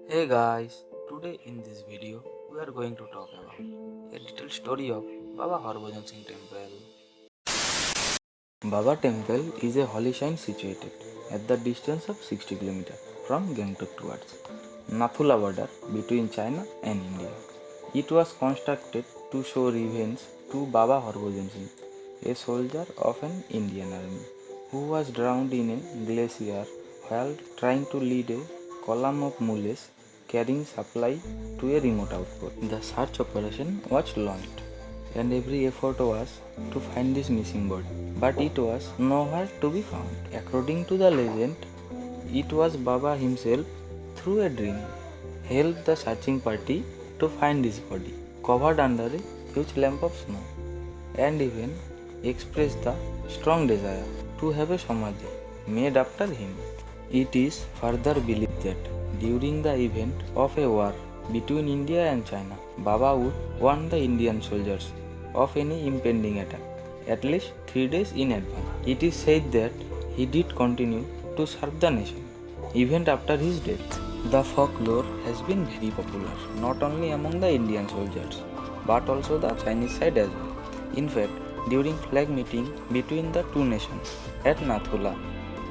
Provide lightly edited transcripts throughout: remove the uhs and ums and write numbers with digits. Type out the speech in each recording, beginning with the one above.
Hey guys, today in this video we are going to talk about a little story of Baba Harbhajan Singh Temple. Baba Temple is a holy shrine situated at the distance of 60 km from Gangtok towards Nathula border between China and India. It was constructed to show revenge to Baba Harbhajan Singh, a soldier of an Indian army who was drowned in a glacier while trying to lead a column of mules carrying supply to a remote outpost. The search operation was launched and every effort was to find this missing body, but it was nowhere to be found. According to the legend, it was Baba himself, through a dream, helped the searching party to find his body, covered under a huge lump of snow, and even expressed the strong desire to have a samadhi made after him. It is further believed that during the event of a war between India and China, Baba would warn the Indian soldiers of any impending attack at least 3 days in advance. It is said that he did continue to serve the nation even after his death. The folklore has been very popular not only among the Indian soldiers but also the Chinese side as well. In fact, during flag meeting between the two nations at Nathula,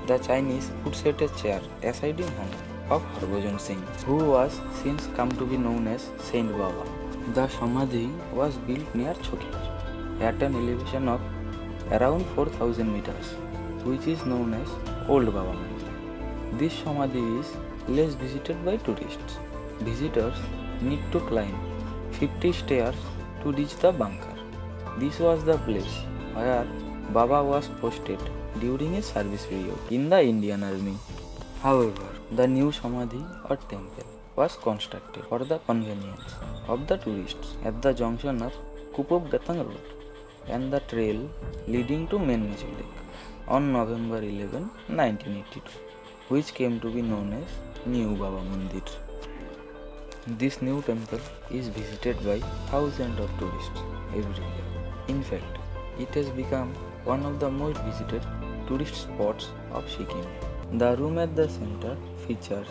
the Chinese would set a chair aside in honor of Harbhajan Singh, who was since come to be known as Saint Baba. The Samadhi was built near Chokir at an elevation of around 4000 meters, which is known as Old Baba Mandir. This Samadhi is less visited by tourists. Visitors need to climb 50 stairs to reach the bunker. This was the place where Baba was posted during a service period in the Indian Army. However, the new Samadhi or temple was constructed for the convenience of the tourists at the junction of Kupop Gatang Road and the trail leading to main Lake on November 11, 1982, which came to be known as New Baba Mandir. This new temple is visited by thousands of tourists every year. In fact, it has become one of the most visited tourist spots of Sikkim. The room at the center features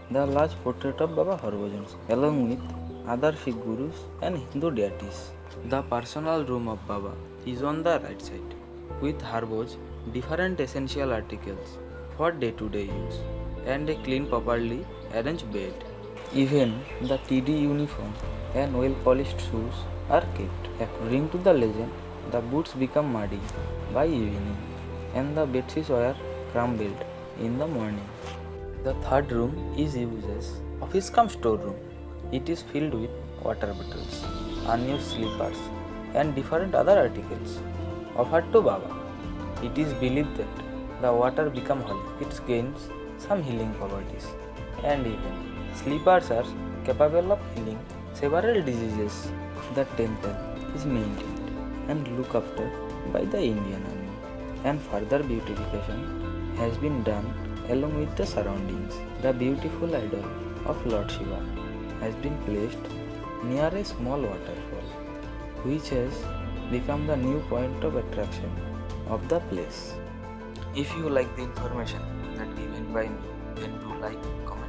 the large portrait of Baba Harbhajan along with other Sikh gurus and Hindu deities. The personal room of Baba is on the right side with Harbhaj different essential articles for day-to-day use and a clean properly arranged bed. Even the TD uniform and well-polished shoes are kept. According to the legend, the boots become muddy by evening and the bedsheets were crumbled in the morning. The third room is used as office cum storeroom. It is filled with water bottles, unused slippers and different other articles offered to Baba. It is believed that the water become holy. It gains some healing properties and even slippers are capable of healing several diseases. The temple is maintained and looked after by the Indian Army, and further beautification has been done along with the surroundings. The beautiful idol of Lord Shiva has been placed near a small waterfall, which has become the new point of attraction of the place. If you like the information that given by me, then do like, comment